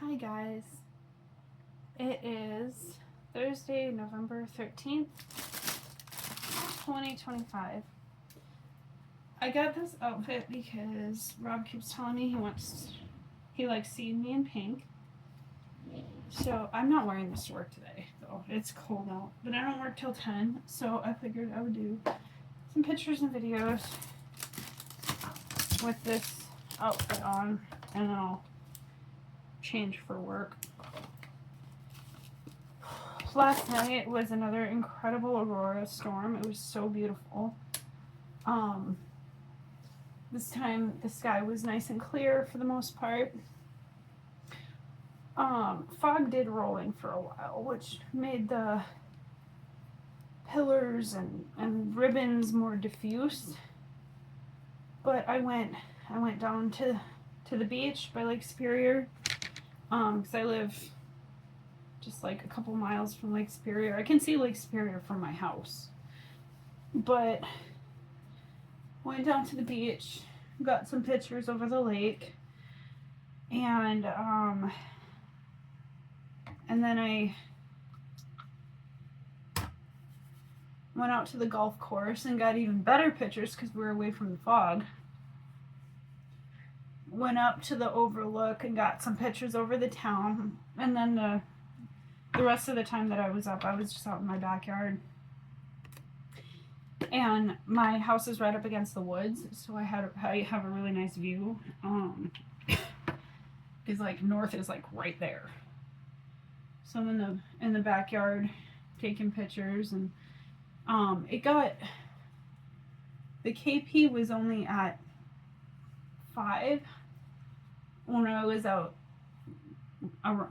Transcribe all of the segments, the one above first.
Hi guys, it is Thursday, November 13th, 2025. I got this outfit because Rob keeps telling me he likes seeing me in pink. So I'm not wearing this to work today, though. It's cold out, but I don't work till 10, so I figured I would do some pictures and videos with this outfit on, and then I'll change for work. Last night was another incredible aurora storm. It was so beautiful. This time the sky was nice and clear for the most part. Fog did roll in for a while, which made the pillars and ribbons more diffuse. But I went down to the beach by Lake Superior, because I live just like a couple miles from Lake Superior. I can see Lake Superior from my house. But went down to the beach, got some pictures over the lake, and then I went out to the golf course and got even better pictures because we were away from the fog. Went up to the overlook and got some pictures over the town, and then the rest of the time that I was up, I was just out in my backyard. And my house is right up against the woods, so I have a really nice view. Is like north is like right there. So I'm in the backyard taking pictures, and the KP was only at 5 when I was out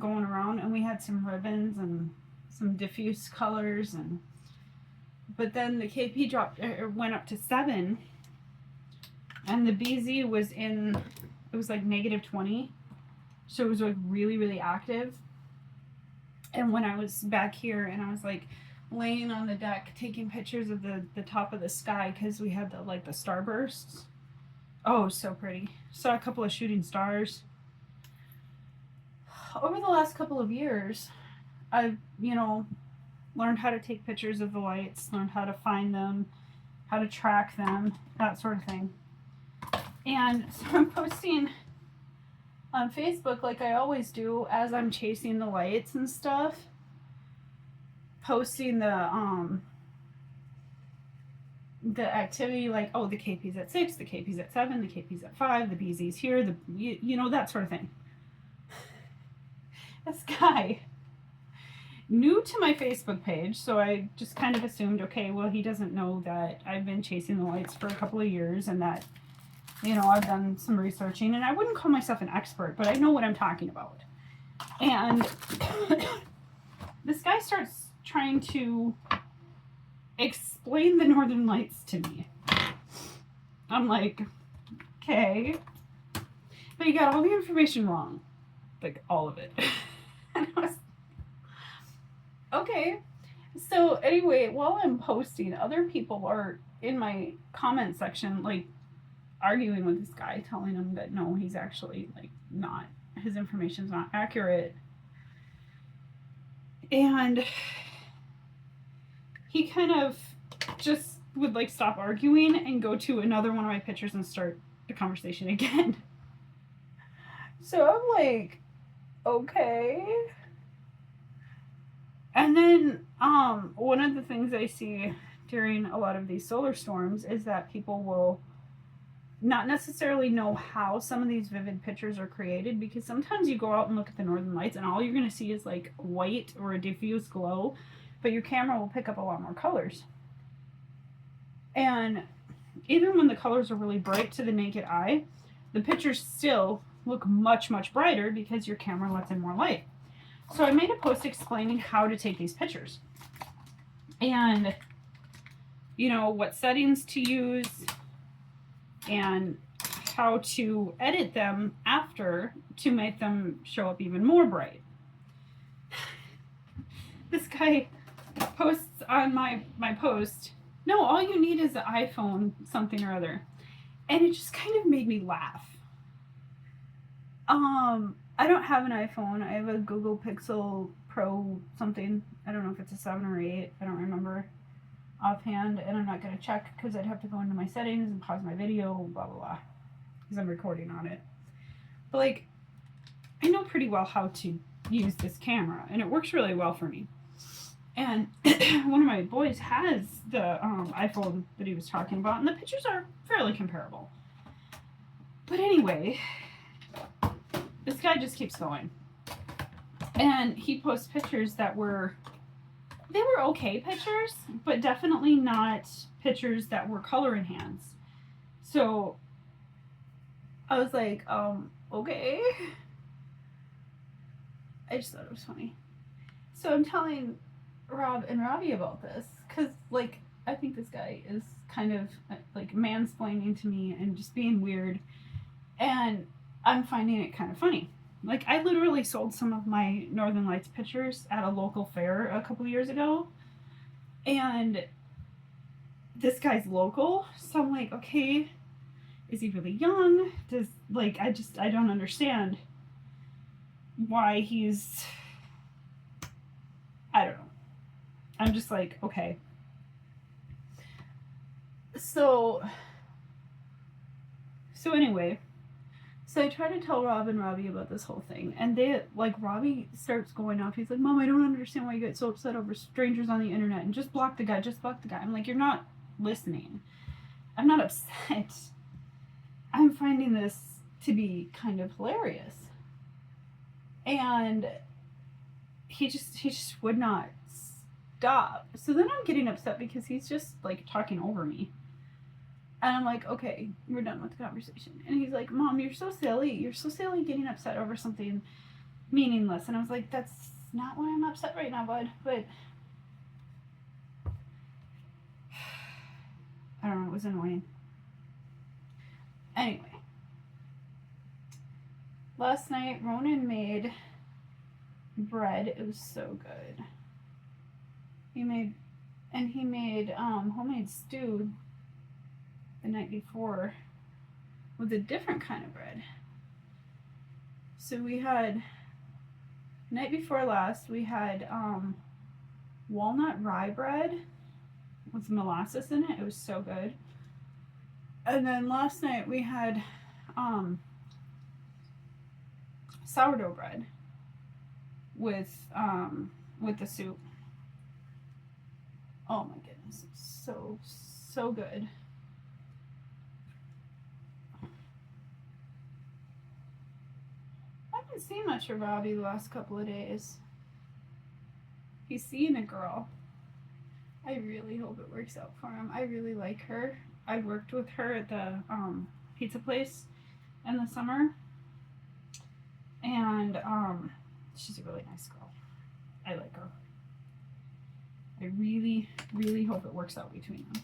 going around, and we had some ribbons and some diffuse colors, but then the KP went up to 7, and the BZ was it was like -20, so it was like really, really active. And when I was back here and I was like laying on the deck taking pictures of the top of the sky, because we had the starbursts. Oh, so pretty. Saw a couple of shooting stars. Over the last couple of years, I've learned how to take pictures of the lights, learned how to find them, how to track them, that sort of thing. And so I'm posting on Facebook like I always do as I'm chasing the lights and stuff, posting the activity, like, oh, the KP's at 6, the KP's at 7, the KP's at 5, the BZ's here, that sort of thing. This guy, new to my Facebook page, so I just kind of assumed, okay, well, he doesn't know that I've been chasing the lights for a couple of years, and that I've done some researching, and I wouldn't call myself an expert, but I know what I'm talking about. And this guy starts trying to explain the northern lights to me. I'm like, okay, but you got all the information wrong, like all of it. And I was okay. So anyway, while I'm posting, other people are in my comment section, like, arguing with this guy, telling him that no, he's actually not, his information's not accurate. And he kind of just would stop arguing and go to another one of my pictures and start the conversation again. So I'm like, okay. And then one of the things I see during a lot of these solar storms is that people will not necessarily know how some of these vivid pictures are created, because sometimes you go out and look at the northern lights and all you're going to see is like white or a diffuse glow, but your camera will pick up a lot more colors. And even when the colors are really bright to the naked eye, the pictures still look much, much brighter because your camera lets in more light. So I made a post explaining how to take these pictures and what settings to use and how to edit them after to make them show up even more bright. This guy posts on my post, no, all you need is an iPhone something or other. And it just kind of made me laugh. I don't have an iPhone. I have a Google Pixel Pro something. I don't know if it's a 7 or 8. I don't remember offhand, and I'm not going to check because I'd have to go into my settings and pause my video, blah, blah, blah, because I'm recording on it. But, like, I know pretty well how to use this camera, and it works really well for me. And one of my boys has the iPhone that he was talking about, and the pictures are fairly comparable. But anyway, this guy just keeps going. And he posts pictures that were okay pictures, but definitely not pictures that were color enhanced. So I was like, okay. I just thought it was funny. So I'm telling Rob and Robbie about this because, like, I think this guy is kind of like mansplaining to me and just being weird, and I'm finding it kind of funny. Like, I literally sold some of my Northern Lights pictures at a local fair a couple years ago, and this guy's local, so I'm like, okay, is he really young? Does, like, I don't understand why he's, I don't know. I'm just like, okay. So anyway, so I try to tell Rob and Robbie about this whole thing, and they, like, Robbie starts going off. He's like, Mom, I don't understand why you get so upset over strangers on the internet, and just block the guy, just block the guy. I'm like, you're not listening. I'm not upset. I'm finding this to be kind of hilarious. And he just would not stop. So then I'm getting upset because he's just, like, talking over me. And I'm like, okay, we're done with the conversation. And he's like, Mom, you're so silly. You're so silly getting upset over something meaningless. And I was like, that's not why I'm upset right now, bud. But I don't know, it was annoying. Anyway, last night Ronan made bread. It was so good. He made homemade stew the night before with a different kind of bread. So we had, night before last, we had walnut rye bread with molasses in it. It was so good. And then last night we had sourdough bread with the soup. Oh my goodness, it's so good. I haven't seen much of Robbie the last couple of days. He's seeing a girl. I really hope it works out for him. I really like her. I worked with her at the pizza place in the summer, and she's a really nice girl. I like her. I really, really hope it works out between them.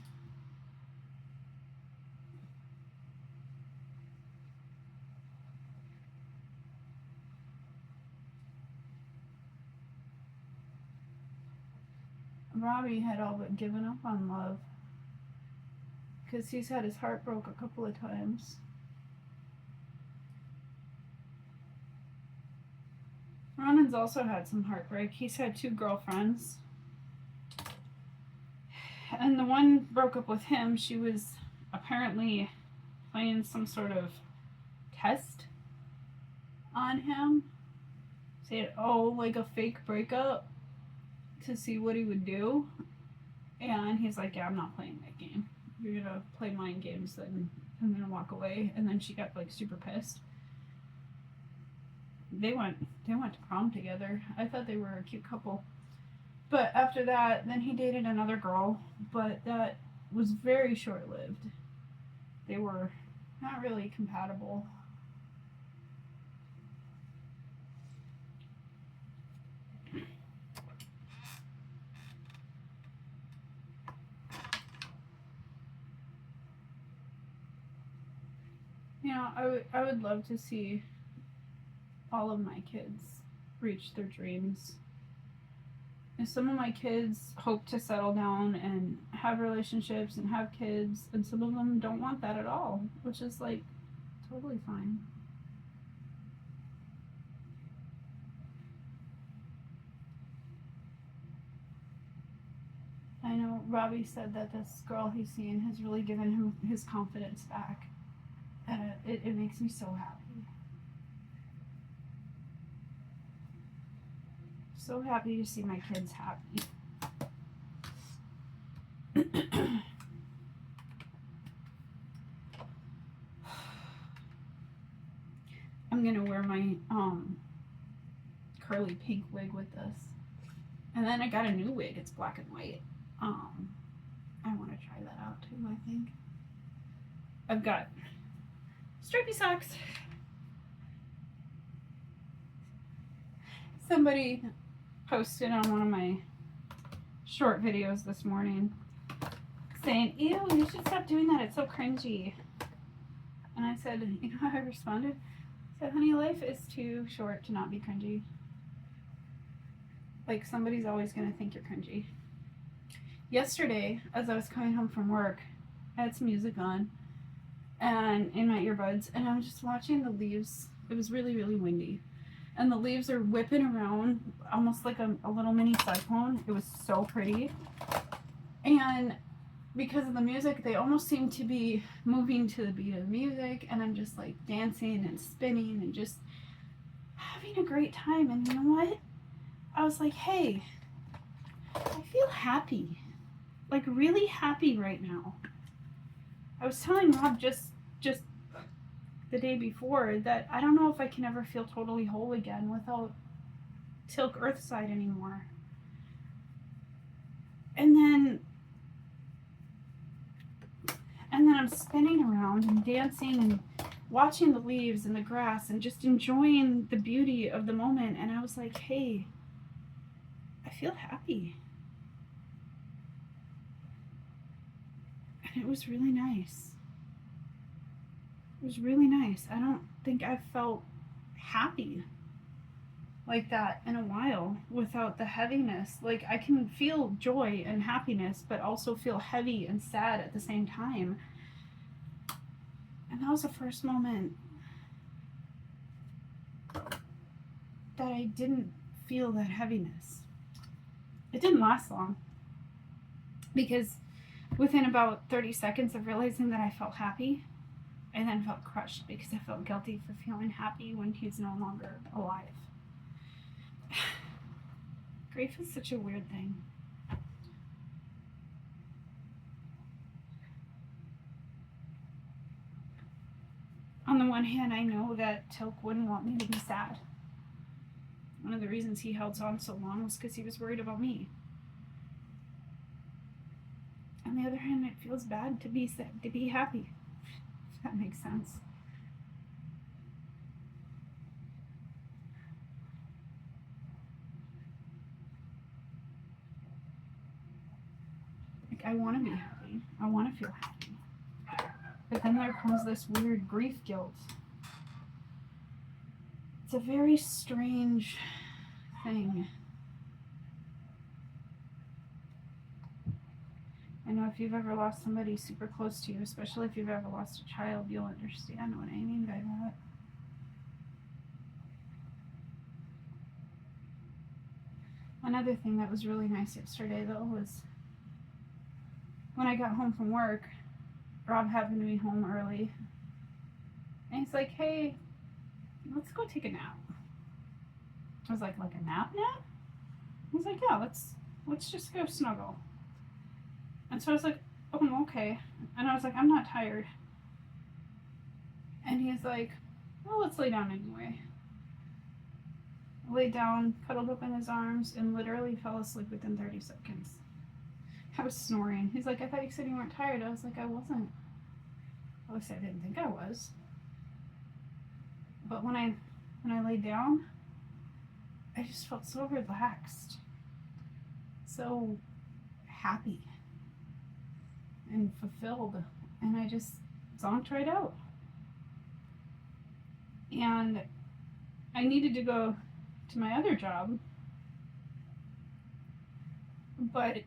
Robbie had all but given up on love because he's had his heart broke a couple of times. Ronan's also had some heartbreak. He's had 2 girlfriends. And the one broke up with him. She was apparently playing some sort of test on him. Said, oh, like a fake breakup to see what he would do. And he's like, yeah, I'm not playing that game. You're gonna play mind games, then I'm gonna walk away. And then she got, like, super pissed. They went to prom together. I thought they were a cute couple. But after that, then he dated another girl, but that was very short-lived. They were not really compatible. You know, I would love to see all of my kids reach their dreams. And some of my kids hope to settle down and have relationships and have kids, and some of them don't want that at all, which is, like, totally fine. I know Robbie said that this girl he's seeing has really given him his confidence back. And it makes me so happy. So happy to see my kids happy. I'm gonna wear my curly pink wig with this. And then I got a new wig, it's black and white. I wanna try that out too, I think. I've got stripy socks. Somebody posted on one of my short videos this morning saying, ew, you should stop doing that, it's so cringy. And I said, you know how I responded? I said, honey, life is too short to not be cringy. Like, somebody's always gonna think you're cringy. Yesterday, as I was coming home from work, I had some music on and in my earbuds, and I was just watching the leaves. It was really, really windy. And the leaves are whipping around almost like a little mini cyclone. It was so pretty. And because of the music, they almost seem to be moving to the beat of the music, and I'm just like dancing and spinning and just having a great time. And you know what? I was like, hey, I feel happy. Like really happy right now. I was telling Rob just the day before that I don't know if I can ever feel totally whole again without Tilk Earthside anymore. And then I'm spinning around and dancing and watching the leaves and the grass and just enjoying the beauty of the moment. And I was like, hey, I feel happy. And it was really nice. It was really nice. I don't think I've felt happy like that in a while without the heaviness. Like, I can feel joy and happiness, but also feel heavy and sad at the same time. And that was the first moment that I didn't feel that heaviness. It didn't last long, because within about 30 seconds of realizing that I felt happy, I then felt crushed because I felt guilty for feeling happy when he's no longer alive. Grief is such a weird thing. On the one hand, I know that Tilk wouldn't want me to be sad. One of the reasons he held on so long was because he was worried about me. On the other hand, it feels bad to be sad, to be happy. If that makes sense. Like, I want to be happy. I want to feel happy. But then there comes this weird grief guilt. It's a very strange thing. I know if you've ever lost somebody super close to you, especially if you've ever lost a child, you'll understand what I mean by that. Another thing that was really nice yesterday, though, was when I got home from work, Rob happened to be home early. And he's like, hey, let's go take a nap. I was like a nap? He's like, yeah, let's just go snuggle. And so I was like, oh, okay. And I was like, I'm not tired. And he's like, well, let's lay down anyway. I laid down, cuddled up in his arms, and literally fell asleep within 30 seconds. I was snoring. He's like, I thought you said you weren't tired. I was like, I wasn't. At least I didn't think I was. But when I laid down, I just felt so relaxed. So happy. And fulfilled, and I just zonked right out. And I needed to go to my other job, but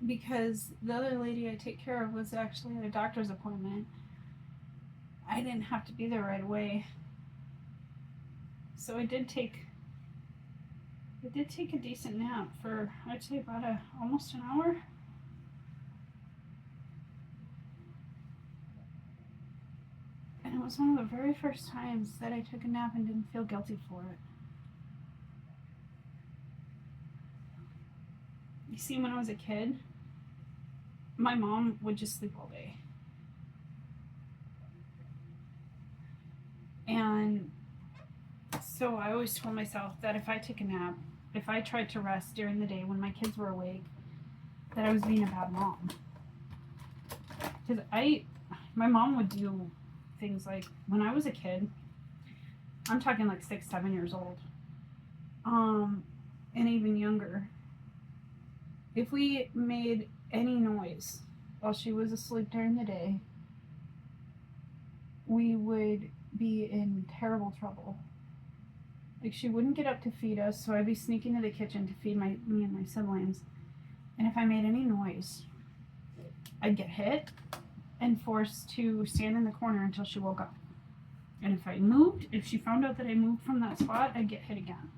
because the other lady I take care of was actually at a doctor's appointment, I didn't have to be there right away. So I did take a decent nap for, I'd say, about almost an hour. was one of the very first times that I took a nap and didn't feel guilty for it. You see, when I was a kid, my mom would just sleep all day. And so I always told myself that if I took a nap, if I tried to rest during the day when my kids were awake, that I was being a bad mom. Because my mom would do things like, when I was a kid, I'm talking like 6, 7 years old, and even younger, if we made any noise while she was asleep during the day, we would be in terrible trouble. Like, she wouldn't get up to feed us, so I'd be sneaking to the kitchen to feed me and my siblings. And if I made any noise, I'd get hit and forced to stand in the corner until she woke up. And if she found out that I moved from that spot, I'd get hit again.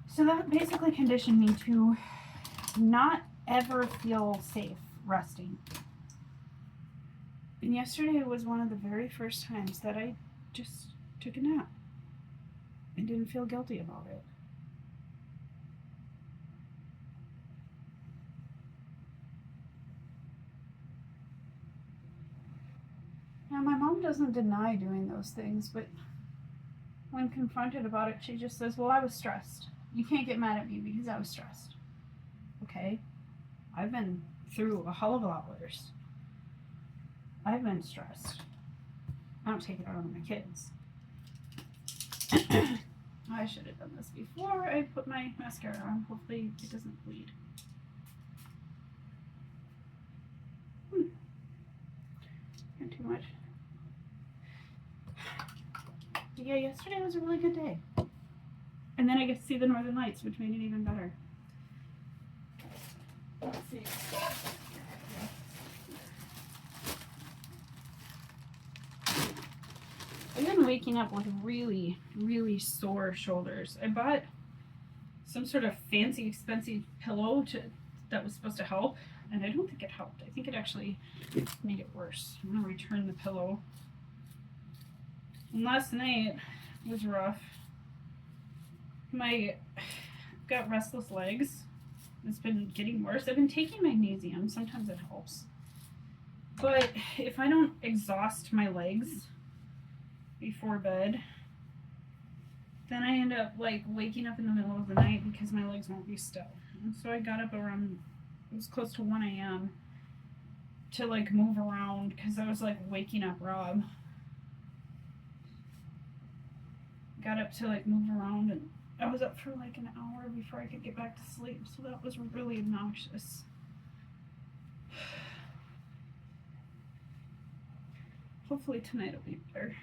So that basically conditioned me to not ever feel safe resting. And yesterday was one of the very first times that I just took a nap and didn't feel guilty about it. Now, my mom doesn't deny doing those things, but when confronted about it, she just says, well, I was stressed. You can't get mad at me because I was stressed. Okay? I've been through a hell of a lot worse. I've been stressed. I don't take it out on my kids. I should have done this before I put my mascara on. Hopefully it doesn't bleed. Not too much. Yeah, yesterday was a really good day. And then I get to see the Northern Lights, which made it even better. Let's see. I've been waking up with really, really sore shoulders. I bought some sort of fancy, expensive pillow that was supposed to help, and I don't think it helped. I think it actually made it worse. I'm going to return the pillow. And last night was rough. Got restless legs. It's been getting worse. I've been taking magnesium. Sometimes it helps. But if I don't exhaust my legs before bed, then I end up like waking up in the middle of the night because my legs won't be still. And so I got up around, it was close to 1 a.m. to like move around because I was like waking up Rob. Got up to like move around, and I was up for like an hour before I could get back to sleep, so that was really obnoxious. Hopefully tonight will be better.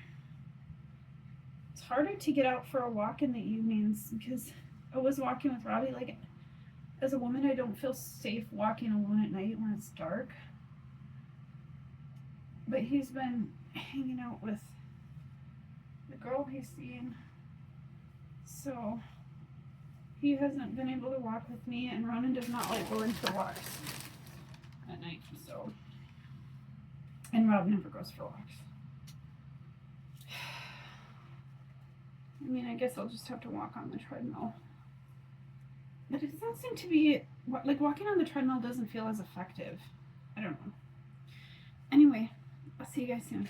It's harder to get out for a walk in the evenings because I was walking with Robbie. Like, as a woman, I don't feel safe walking alone at night when it's dark. But he's been hanging out with the girl he's seeing, so he hasn't been able to walk with me, and Ronan does not like going for walks at night, so, and Rob never goes for walks. I mean, I guess I'll just have to walk on the treadmill, but it doesn't seem to be, like, walking on the treadmill doesn't feel as effective. I don't know. Anyway, I'll see you guys soon.